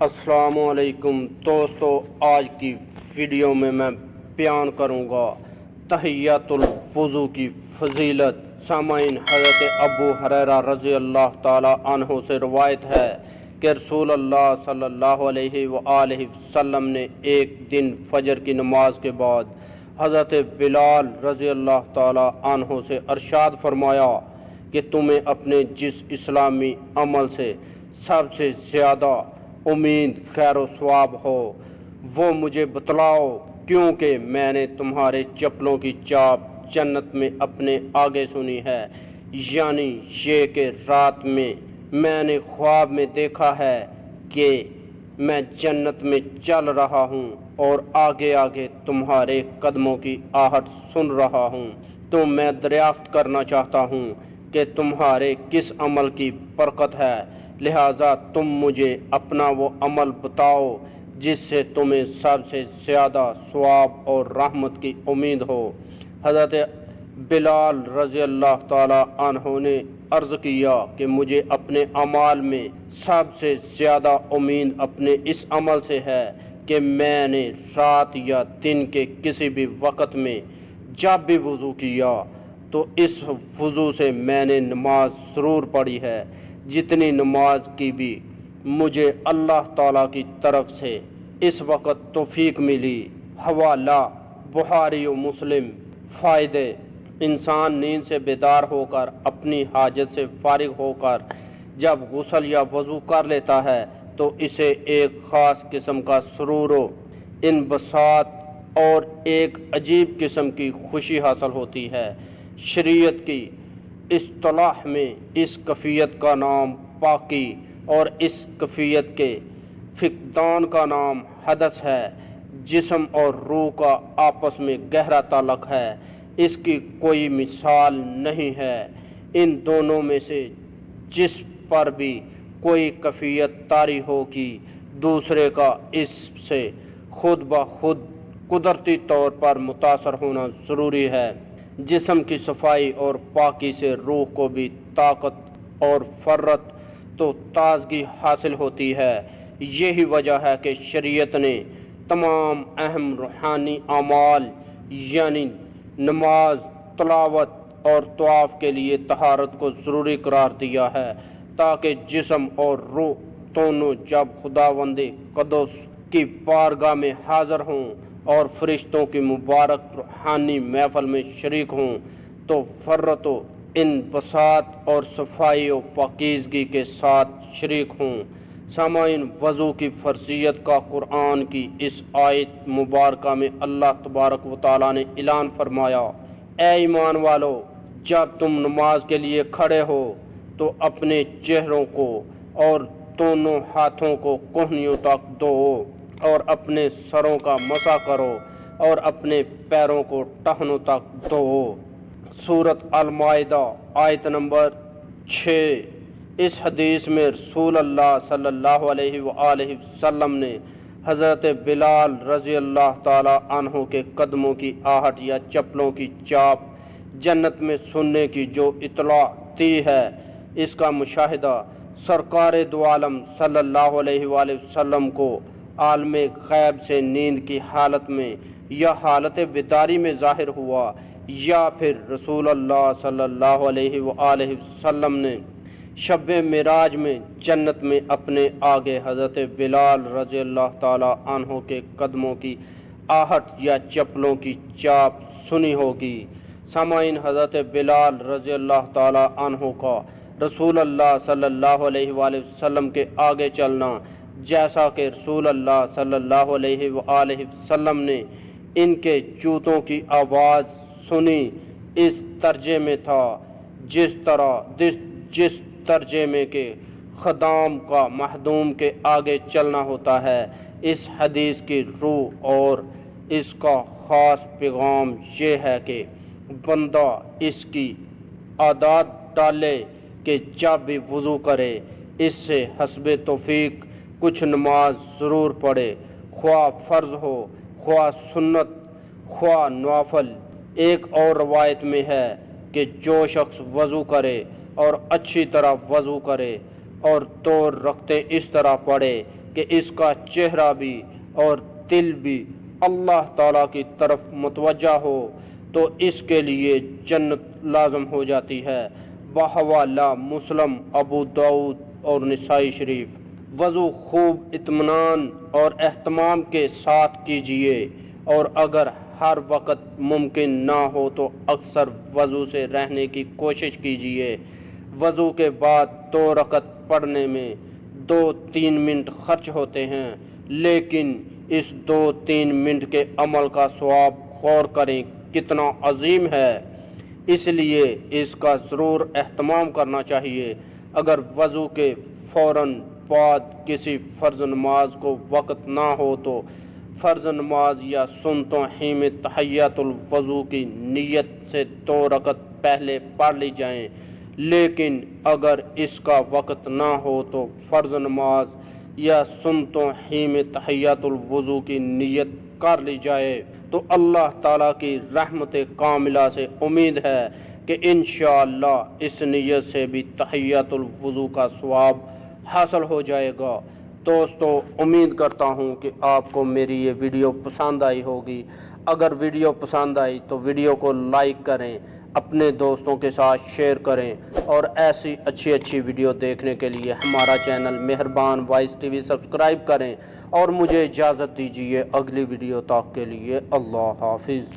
السلام علیکم دوستو، آج کی ویڈیو میں بیان کروں گا تحیۃ الوضو کی فضیلت۔ سامعین، حضرت ابو ہریرہ رضی اللہ تعالی عنہ سے روایت ہے کہ رسول اللہ صلی اللہ علیہ وآلہ وسلم نے ایک دن فجر کی نماز کے بعد حضرت بلال رضی اللہ تعالی عنہ سے ارشاد فرمایا کہ تمہیں اپنے جس اسلامی عمل سے سب سے زیادہ امید خیر و ثواب ہو وہ مجھے بتلاؤ، کیونکہ میں نے تمہارے چپلوں کی چاپ جنت میں اپنے آگے سنی ہے، یعنی یہ کہ رات میں نے خواب میں دیکھا ہے کہ میں جنت میں چل رہا ہوں اور آگے آگے تمہارے قدموں کی آہٹ سن رہا ہوں، تو میں دریافت کرنا چاہتا ہوں کہ تمہارے کس عمل کی برکت ہے، لہٰذا تم مجھے اپنا وہ عمل بتاؤ جس سے تمہیں سب سے زیادہ ثواب اور رحمت کی امید ہو۔ حضرت بلال رضی اللہ تعالی عنہ نے عرض کیا کہ مجھے اپنے اعمال میں سب سے زیادہ امید اپنے اس عمل سے ہے کہ میں نے رات یا دن کے کسی بھی وقت میں جب بھی وضو کیا تو اس وضو سے میں نے نماز ضرور پڑھی ہے، جتنی نماز کی بھی مجھے اللہ تعالیٰ کی طرف سے اس وقت توفیق ملی۔ حوالہ بخاری و مسلم۔ فائدے: انسان نیند سے بیدار ہو کر اپنی حاجت سے فارغ ہو کر جب غسل یا وضو کر لیتا ہے تو اسے ایک خاص قسم کا سرور و انبساط اور ایک عجیب قسم کی خوشی حاصل ہوتی ہے۔ شریعت کی اصطلاح میں اس کیفیت کا نام پاکی اور اس کیفیت کے فقدان کا نام حدث ہے۔ جسم اور روح کا آپس میں گہرا تعلق ہے، اس کی کوئی مثال نہیں ہے۔ ان دونوں میں سے جس پر بھی کوئی کیفیت طاری ہوگی دوسرے کا اس سے خود بخود قدرتی طور پر متاثر ہونا ضروری ہے۔ جسم کی صفائی اور پاکی سے روح کو بھی طاقت اور فرت تو تازگی حاصل ہوتی ہے۔ یہی وجہ ہے کہ شریعت نے تمام اہم روحانی اعمال یعنی نماز، تلاوت اور طواف کے لیے طہارت کو ضروری قرار دیا ہے، تاکہ جسم اور روح دونوں جب خداوند قدوس کی بارگاہ میں حاضر ہوں اور فرشتوں کی مبارک روحانی محفل میں شریک ہوں تو فرت و انبساط اور صفائی و پاکیزگی کے ساتھ شریک ہوں۔ سامعین، وضو کی فرضیت کا قرآن کی اس آیت مبارکہ میں اللہ تبارک و تعالیٰ نے اعلان فرمایا: اے ایمان والو، جب تم نماز کے لیے کھڑے ہو تو اپنے چہروں کو اور دونوں ہاتھوں کو کہنیوں تک دھوؤ اور اپنے سروں کا مسح کرو اور اپنے پیروں کو ٹخنوں تک دھوؤ۔ سورۃ المائدہ آیت نمبر 6۔ اس حدیث میں رسول اللہ صلی اللہ علیہ وآلہ وسلم نے حضرت بلال رضی اللہ تعالی عنہ کے قدموں کی آہٹ یا چپلوں کی چاپ جنت میں سننے کی جو اطلاع دی ہے، اس کا مشاہدہ سرکار دو عالم صلی اللہ علیہ وآلہ وسلم کو عالم غیب سے نیند کی حالت میں یا حالت بیداری میں ظاہر ہوا، یا پھر رسول اللہ صلی اللہ علیہ وآلہ وسلم نے شب معراج میں جنت میں اپنے آگے حضرت بلال رضی اللہ تعالی عنہ کے قدموں کی آہٹ یا چپلوں کی چاپ سنی ہوگی۔ سامعین، حضرت بلال رضی اللہ تعالی عنہ کا رسول اللہ صلی اللہ علیہ وآلہ وسلم کے آگے چلنا، جیسا کہ رسول اللہ صلی اللہ علیہ وآلہ وسلم نے ان کے جوتوں کی آواز سنی، اس درجے میں تھا جس درجے میں کہ خدام کا مخدوم کے آگے چلنا ہوتا ہے۔ اس حدیث کی روح اور اس کا خاص پیغام یہ ہے کہ بندہ اس کی عادت ڈالے کہ جب بھی وضو کرے اس سے حسب توفیق کچھ نماز ضرور پڑھے، خواہ فرض ہو، خواہ سنت، خواہ نوافل۔ ایک اور روایت میں ہے کہ جو شخص وضو کرے اور اچھی طرح وضو کرے اور 2 رکعتیں اس طرح پڑھے کہ اس کا چہرہ بھی اور دل بھی اللہ تعالیٰ کی طرف متوجہ ہو تو اس کے لیے جنت لازم ہو جاتی ہے۔ بحوالہ مسلم، ابو داؤد اور نسائی شریف۔ وضو خوب اطمینان اور اہتمام کے ساتھ کیجیے، اور اگر ہر وقت ممکن نہ ہو تو اکثر وضو سے رہنے کی کوشش کیجیے۔ وضو کے بعد 2 رکعت پڑھنے میں 2-3 منٹ خرچ ہوتے ہیں، لیکن اس 2-3 منٹ کے عمل کا ثواب غور کریں کتنا عظیم ہے، اس لیے اس کا ضرور اہتمام کرنا چاہیے۔ اگر وضو کے فوراً بعد کسی فرض نماز کو وقت نہ ہو تو فرض نماز یا سنتوں ہی میں تحیۃ الوضو کی نیت سے 2 رکعت پہلے پڑھ لی جائیں، لیکن اگر اس کا وقت نہ ہو تو فرض نماز یا سنتوں ہی میں تحیۃ الوضو کی نیت کر لی جائے تو اللہ تعالیٰ کی رحمت کاملہ سے امید ہے کہ انشاءاللہ اس نیت سے بھی تحیۃ الوضو کا ثواب حاصل ہو جائے گا۔ دوستو، امید کرتا ہوں کہ آپ کو میری یہ ویڈیو پسند آئی ہوگی۔ اگر ویڈیو پسند آئی تو ویڈیو کو لائک کریں، اپنے دوستوں کے ساتھ شیئر کریں، اور ایسی اچھی ویڈیو دیکھنے کے لیے ہمارا چینل مہربان وائس ٹی وی سبسکرائب کریں، اور مجھے اجازت دیجیے اگلی ویڈیو تک کے لیے اللہ حافظ۔